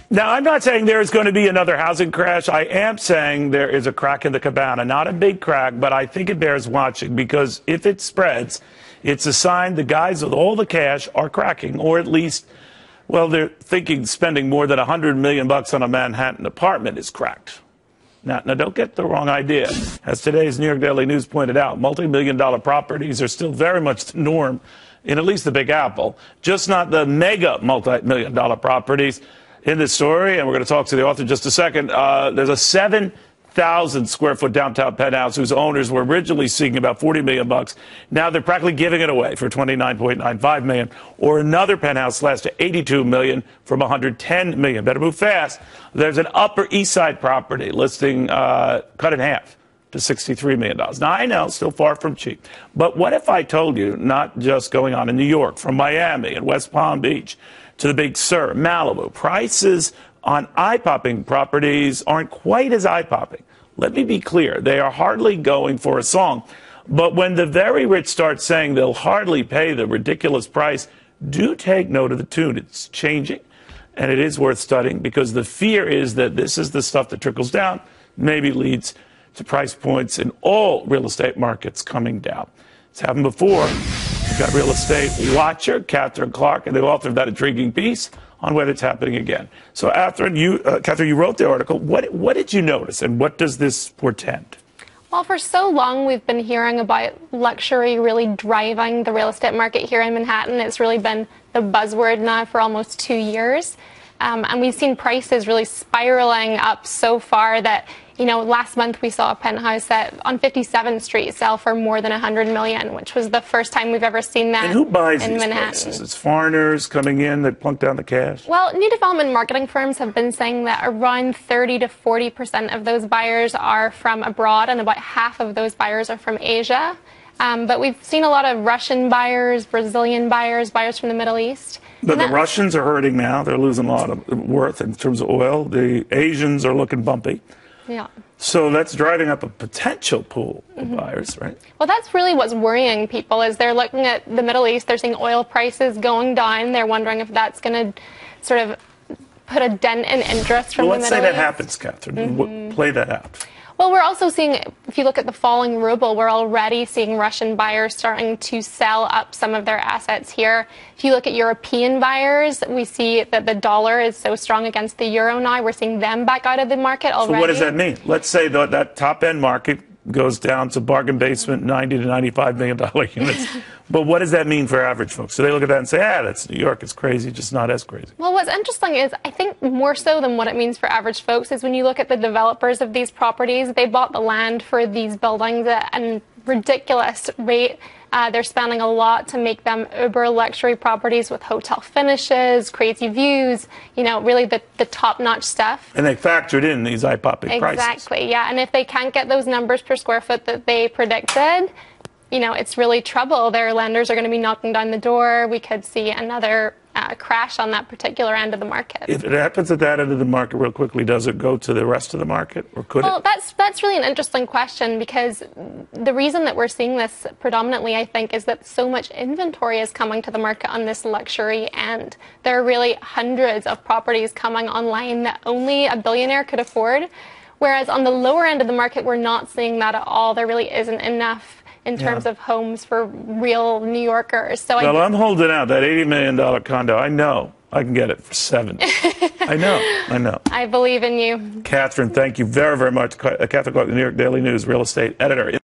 Now, I'm not saying there is going to be another housing crash. I am saying there is a crack in the cabana. Not a big crack, but I think it bears watching, because if it spreads, it's a sign the guys with all the cash are cracking, or at least, well, they're thinking spending more than $100 million on a Manhattan apartment is cracked. Now, don't get the wrong idea. As today's New York Daily News pointed out, multi-million-dollar properties are still very much the norm in at least the Big Apple, just not the mega multi-million-dollar properties. In this story, and we're going to talk to the author in just a second, there's a 7,000 square foot downtown penthouse whose owners were originally seeking about $40 million. Now they're practically giving it away for $29.95 million, or another penthouse slashed to $82 million from $110 million. Better move fast. There's an Upper East Side property listing cut in half to $63 million. Now, I know, still far from cheap. But what if I told you, not just going on in New York, from Miami and West Palm Beach to the Big Sur, Malibu, prices on eye-popping properties aren't quite as eye-popping. Let me be clear. They are hardly going for a song. But when the very rich start saying they'll hardly pay the ridiculous price, do take note of the tune. It's changing, and it is worth studying, because the fear is that this is the stuff that trickles down, maybe leads to price points in all real estate markets coming down. It's happened before. We've got real estate watcher Katherine Clarke, and the author of that intriguing piece on whether it's happening again. So, Katherine, you wrote the article. What did you notice, and what does this portend? Well, for so long, we've been hearing about luxury really driving the real estate market here in Manhattan. It's really been the buzzword now for almost 2 years. And we've seen prices really spiraling up so far that, you know, last month we saw a penthouse on 57th Street sell for more than $100 million, which was the first time we've ever seen that. And who buys in these Manhattan. places? It's foreigners coming in that plunk down the cash? Well, new development marketing firms have been saying that around 30 to 40% of those buyers are from abroad, and about half of those buyers are from Asia. But we've seen a lot of Russian buyers, Brazilian buyers, buyers from the Middle East. But the Russians are hurting now. They're losing a lot of worth in terms of oil. The Asians are looking bumpy. Yeah. So that's driving up a potential pool of buyers, right? Well, that's really what's worrying people, is they're looking at the Middle East. They're seeing oil prices going down. They're wondering if that's going to sort of put a dent in interest from the Middle East. Let's say that happens, Katherine. Play that out. Well, we're also seeing, if you look at the falling ruble, we're already seeing Russian buyers starting to sell up some of their assets here. If you look at European buyers, we see that the dollar is so strong against the euro now. We're seeing them back out of the market already. So what does that mean? Let's say that top-end market goes down to bargain basement $90 to $95 million units. But what does that mean for average folks? So they look at that and say, that's New York, it's crazy, just not as crazy. Well, what's interesting is, I think more so than what it means for average folks, is when you look at the developers of these properties, they bought the land for these buildings at a ridiculous rate. They're spending a lot to make them uber luxury properties with hotel finishes, crazy views, you know, really the top-notch stuff. And they factored in these eye-popping prices. Exactly, yeah. And if they can't get those numbers per square foot that they predicted, you know, it's really trouble. Their lenders are going to be knocking down the door. We could see another crash on that particular end of the market. If it happens at that end of the market real quickly, does it go to the rest of the market, or could it? Well, that's really an interesting question, because the reason that we're seeing this predominantly, I think, is that so much inventory is coming to the market on this luxury end. There are really hundreds of properties coming online that only a billionaire could afford, whereas on the lower end of the market, we're not seeing that at all. There really isn't enough in terms of homes for real New Yorkers. So I'm holding out. That $80 million condo, I know I can get it for $70. I know. I believe in you. Katherine, thank you very, very much. Katherine Clarke, the New York Daily News real estate editor.